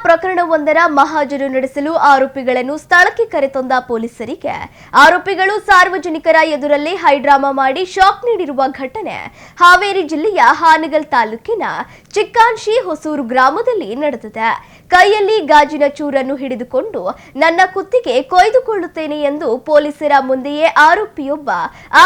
ಪ್ರಕರಣವೊಂದರ ಮಹಾಜರು ನಡೆಸಲು ಆರೋಪಿಗಳನ್ನು ಸ್ಥಳಕ್ಕೆ ಕರೆತಂದ ಪೊಲೀಸರಿಗೆ ಆರೋಪಿಗಳು ಸಾರ್ವಜನಿಕರ ಎದುರಲ್ಲೇ ಹೈಡ್ರಾಮಾ ಮಾಡಿ ಶಾಕ್ ನೀಡಿರುವ ಘಟನೆ ಹಾವೇರಿ ಜಿಲ್ಲೆಯ ಹಾನಗಲ್ ತಾಲೂಕಿನ ಚಿಕ್ಕಾನ್ಶಿ ಹೊಸೂರು ಗ್ರಾಮದಲ್ಲಿ ನಡೆದಿದೆ. ಕೈಯಲ್ಲಿ ಗಾಜಿನ ಚೂರನ್ನು ಹಿಡಿದುಕೊಂಡು ನನ್ನ ಕುತ್ತಿಗೆ ಕೊಯ್ದುಕೊಳ್ಳುತ್ತೇನೆ ಎಂದು ಪೊಲೀಸರ ಮುಂದೆಯೇ ಆರೋಪಿಯೊಬ್ಬ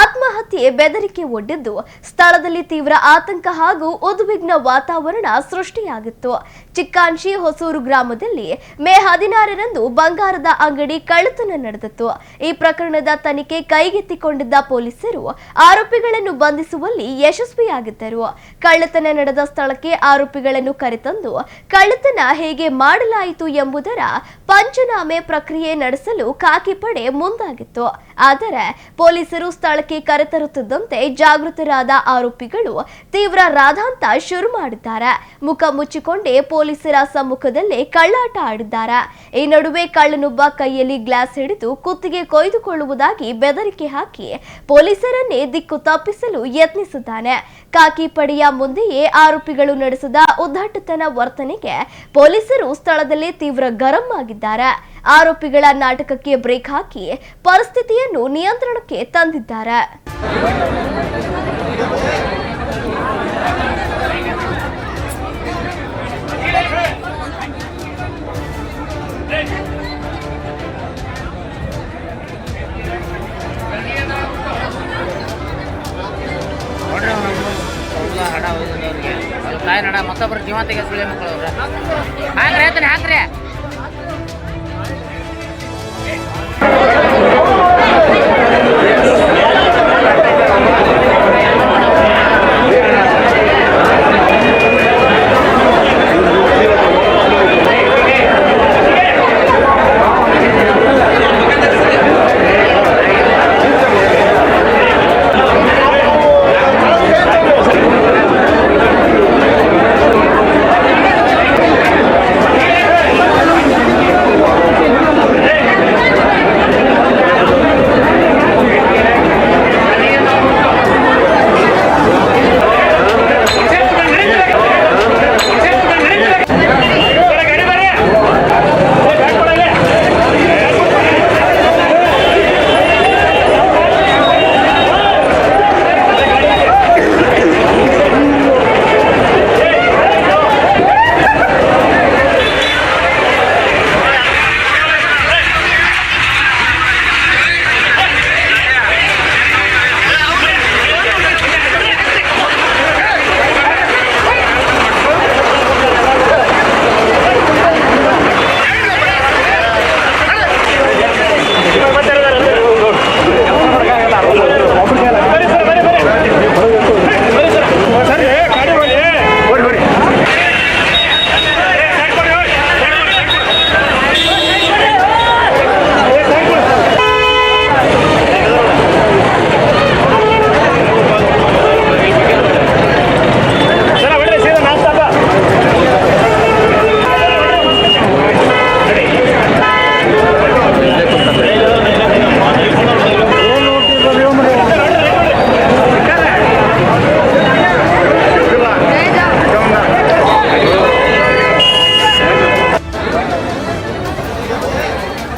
ಆತ್ಮಹತ್ಯೆ ಬೆದರಿಕೆ ಒಡ್ಡಿದ್ದು ಸ್ಥಳದಲ್ಲಿ ತೀವ್ರ ಆತಂಕ ಹಾಗೂ ಉದ್ವಿಗ್ನ ವಾತಾವರಣ ಸೃಷ್ಟಿಯಾಗಿತ್ತು. ಚಿಕ್ಕಾನ್ಶಿ ಹೊಸೂರು ಗ್ರಾಮದಲ್ಲಿ ಮೇ 16ರಂದು ಬಂಗಾರದ ಅಂಗಡಿ ಕಳ್ಳತನ ನಡೆದಿತ್ತು. ಈ ಪ್ರಕರಣದ ತನಿಖೆ ಕೈಗೆತ್ತಿಕೊಂಡಿದ್ದ ಪೊಲೀಸರು ಆರೋಪಿಗಳನ್ನು ಬಂಧಿಸುವಲ್ಲಿ ಯಶಸ್ವಿಯಾಗಿದ್ದರು. ಕಳ್ಳತನ ನಡೆದ ಸ್ಥಳಕ್ಕೆ ಆರೋಪಿಗಳನ್ನು ಕರೆತಂದು ಕಳ್ಳತನ ಹೇಗೆ ಮಾಡಲಾಯಿತು ಎಂಬುದರ ಪಂಚನಾಮೆ ಪ್ರಕ್ರಿಯೆ ನಡೆಸಲು ಖಾಕಿ ಪಡೆ ಮುಂದಾಗಿತ್ತು. ಆದರೆ ಪೊಲೀಸರು ಸ್ಥಳಕ್ಕೆ ಕರೆತರುತ್ತಿದ್ದಂತೆ ಜಾಗೃತರಾದ ಆರೋಪಿಗಳು ತೀವ್ರ ರಾಧಾಂತ ಶುರು ಮಾಡಿದ್ದಾರೆ. ಮುಖ ಮುಚ್ಚಿಕೊಂಡೇ ಪೊಲೀಸರ ಸಮ್ಮುಖದಲ್ಲೇ ಕಳ್ಳಾಟ ಆಡಿದ್ದಾರೆ. ಈ ನಡುವೆ ಕಳ್ಳನೊಬ್ಬ ಕೈಯಲ್ಲಿ ಗ್ಲಾಸ್ ಹಿಡಿದು ಕುತ್ತಿಗೆ ಕೊಯ್ದುಕೊಳ್ಳುವುದಾಗಿ ಬೆದರಿಕೆ ಹಾಕಿ ಪೊಲೀಸರನ್ನೇ ದಿಕ್ಕು ತಪ್ಪಿಸಲು ಯತ್ನಿಸಿದ್ದಾನೆ. ಖಾಕಿ ಪಡೆಯ ಮುಂದೆಯೇ ಆರೋಪಿಗಳು ನಡೆಸಿದ ಉದ್ದಟತನ ವರ್ತನೆಗೆ ಪೊಲೀಸರು ಸ್ಥಳದಲ್ಲೇ ತೀವ್ರ ಗರಂ ಆಗಿದ್ದಾರೆ. ಆರೋಪಿಗಳ ನಾಟಕಕ್ಕೆ ಬ್ರೇಕ್ ಹಾಕಿ ಪರಿಸ್ಥಿತಿಯನ್ನು ನಿಯಂತ್ರಣಕ್ಕೆ ತಂದಿದ್ದಾರೆ. ಮತ್ತೊಬ್ಬರು ಜೀವ ತೆಗೆ ಸುಳ್ಳೆ ಮಕ್ಕಳು ಹಾಕ್ರಿ